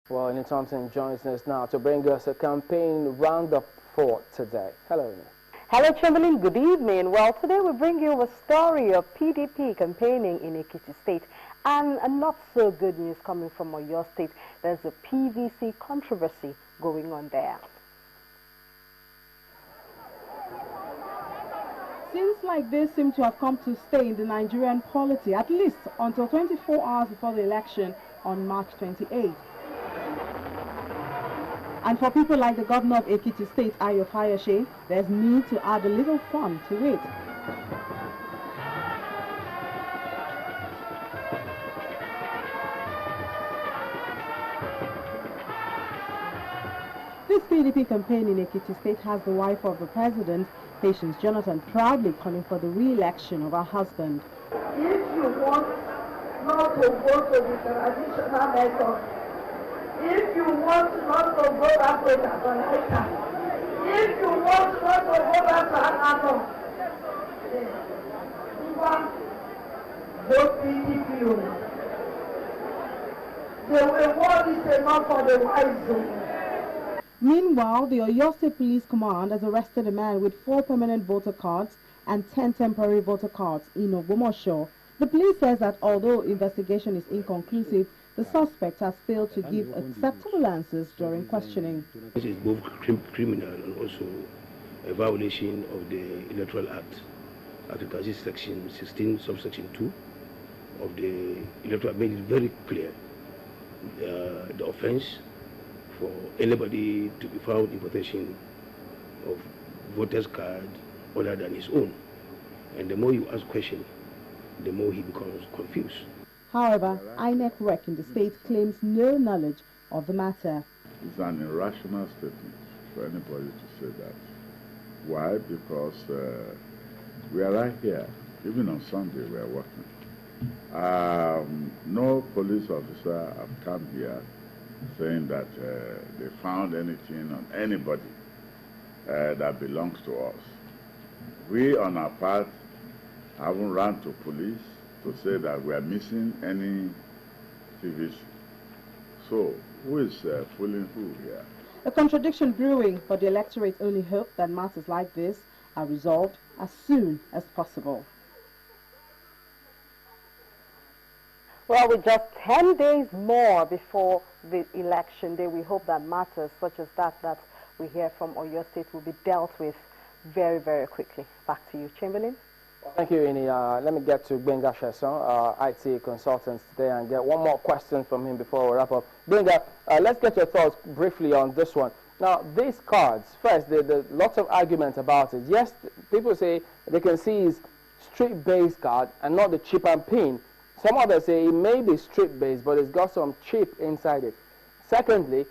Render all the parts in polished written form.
Well, Ine Thompson joins us now to bring us a campaign roundup for today. Hello, Ine. Hello, Chamberlain. Good evening. Well, today we bring you a story of PDP campaigning in Ekiti State, and a not so good news coming from Oyo State. There's a PVC controversy going on there. Scenes like this seem to have come to stay in the Nigerian polity, at least until 24 hours before the election on March 28. And for people like the governor of Ekiti State, Ayo Fayose, there's need to add a little fun to it. This PDP campaign in Ekiti State has the wife of the president, Patience Jonathan, proudly calling for the re-election of her husband. If you want not to go to the traditional method, if you want not to go back to Catalonia, if you want not to go back to Anatol, vote PDP. The reward is enough for the wise. Meanwhile, the Oyo State Police Command has arrested a man with 4 permanent voter cards and 10 temporary voter cards in Ogbomoso. The police says that although investigation is inconclusive, the suspect has failed to give acceptable answers during questioning. This is both criminal and also a violation of the Electoral Act, Article Section 16, subsection 2 of the Electoral Act made it very clear the offence for anybody to be found in possession of voter's card other than his own. And the more you ask questions, the more he becomes confused. However, INEC REC in the state claims no knowledge of the matter. It's an irrational statement for anybody to say that. Why? Because we are right here. Even on Sunday we are working. No police officer have come here saying that they found anything on anybody that belongs to us. We on our part haven't run to police to say that we are missing any TVC. So, who is fooling who here? A contradiction brewing, but the electorate only hope that matters like this are resolved as soon as possible. Well, with just 10 days more before the election day, we hope that matters such as that we hear from Oyo State will be dealt with very, very quickly. Back to you, Chamberlain. Thank you, Ine. Let me get to Benga Sheson, IT consultant today, and get one more question from him before we wrap up. Benga, let's get your thoughts briefly on this one. Now, these cards, first, there's lots of argument about it. Yes, people say they can see his street-based card and not the chip and pin. Some others say it may be street-based, but it's got some chip inside it. Secondly,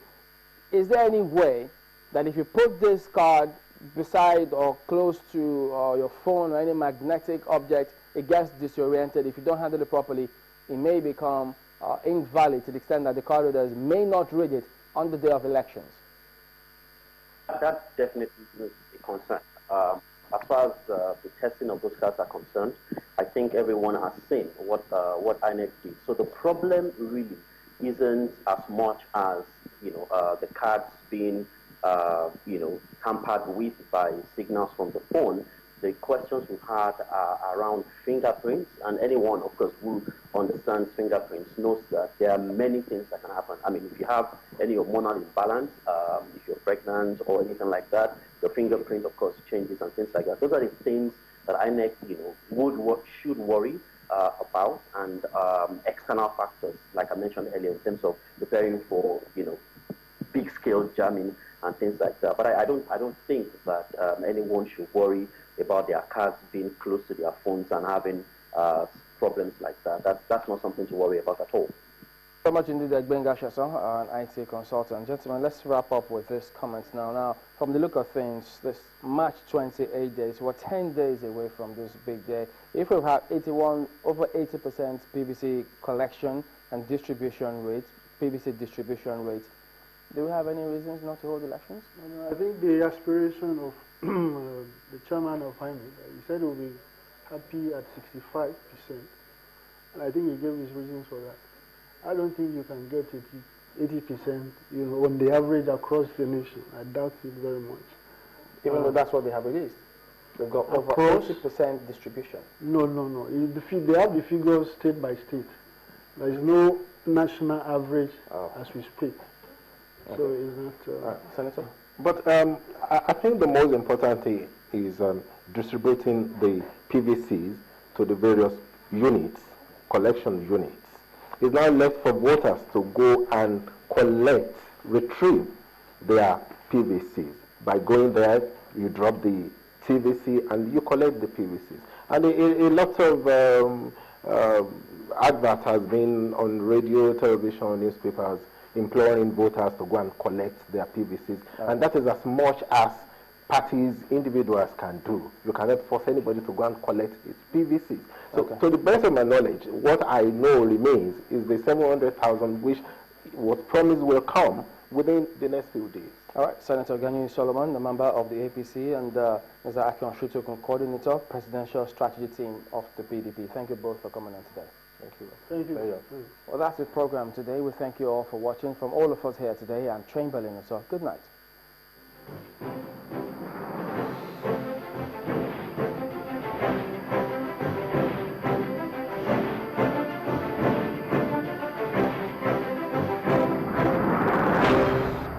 is there any way that if you put this card beside or close to your phone or any magnetic object, it gets disoriented? If you don't handle it properly, it may become invalid to the extent that the card holders may not read it on the day of elections. That's definitely a concern. As far as the testing of those cards are concerned, I think everyone has seen what INEC did. So the problem really isn't as much as the cards being tampered with by signals from the phone. The questions we've had are around fingerprints, and anyone, of course, who understands fingerprints knows that there are many things that can happen. I mean, if you have any hormonal imbalance, if you're pregnant or anything like that, the fingerprint, of course, changes and things like that. Those are the things that INEC, should worry about, and external factors, like I mentioned earlier, in terms of preparing for, big-scale jamming and things like that. But I don't think that anyone should worry about their cards being close to their phones and having problems like that. That's not something to worry about at all. So much indeed, Benga Sheson, an IT consultant. Gentlemen, let's wrap up with this comment now. Now, from the look of things, this March 28 days, we're 10 days away from this big day. If we have over 80% PVC collection and distribution rates, PVC distribution rates, do we have any reasons not to hold elections? I think the aspiration of the chairman of INEC, he said he will be happy at 65%. And I think he gave his reasons for that. I don't think you can get it 80%, you know, on the average across the nation. I doubt it very much. Even though that's what they have released. They've got over Across- 80% distribution. No, no, no. They have the figures state by state. There is no national average as we speak. So it's not... Senator? But I think the most important thing is distributing the PVCs to the various units, collection units. It's now left for voters to go and collect, retrieve their PVCs. By going there, you drop the TVC and you collect the PVCs. And a lot of advert has been on radio, television, newspapers, imploring voters to go and collect their PVCs. And that is as much as parties, individuals can do. You cannot force anybody to go and collect its PVCs. So to the best of my knowledge, what I know remains is the 700,000 which was promised will come within the next few days. All right, Senator Ganyu Solomon, the member of the APC, and Mr. Akion Shutoku, coordinator, presidential strategy team of the PDP. Thank you both for coming on today. Thank you. Thank you. Very well. Well, that's the program today. We thank you all for watching. From all of us here today, I'm Chamberlain, so good night.